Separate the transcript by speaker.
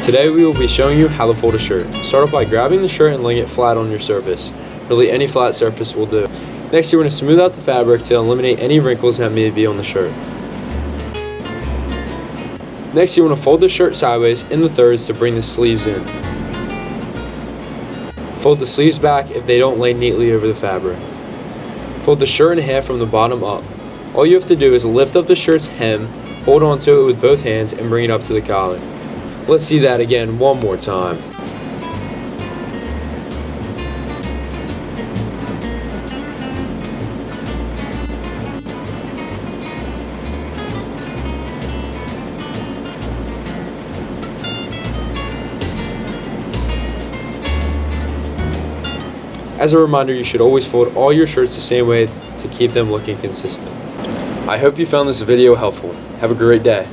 Speaker 1: Today we will be showing you how to fold a shirt. Start off by grabbing the shirt and laying it flat on your surface. Really, any flat surface will do. Next, you want to smooth out the fabric to eliminate any wrinkles that may be on the shirt. Next, you want to fold the shirt sideways in the thirds to bring the sleeves in. Fold the sleeves back if they don't lay neatly over the fabric. Fold the shirt in half from the bottom up. All you have to do is lift up the shirt's hem, hold onto it with both hands, and bring it up to the collar. Let's see that again one more time. As a reminder, you should always fold all your shirts the same way to keep them looking consistent. I hope you found this video helpful. Have a great day.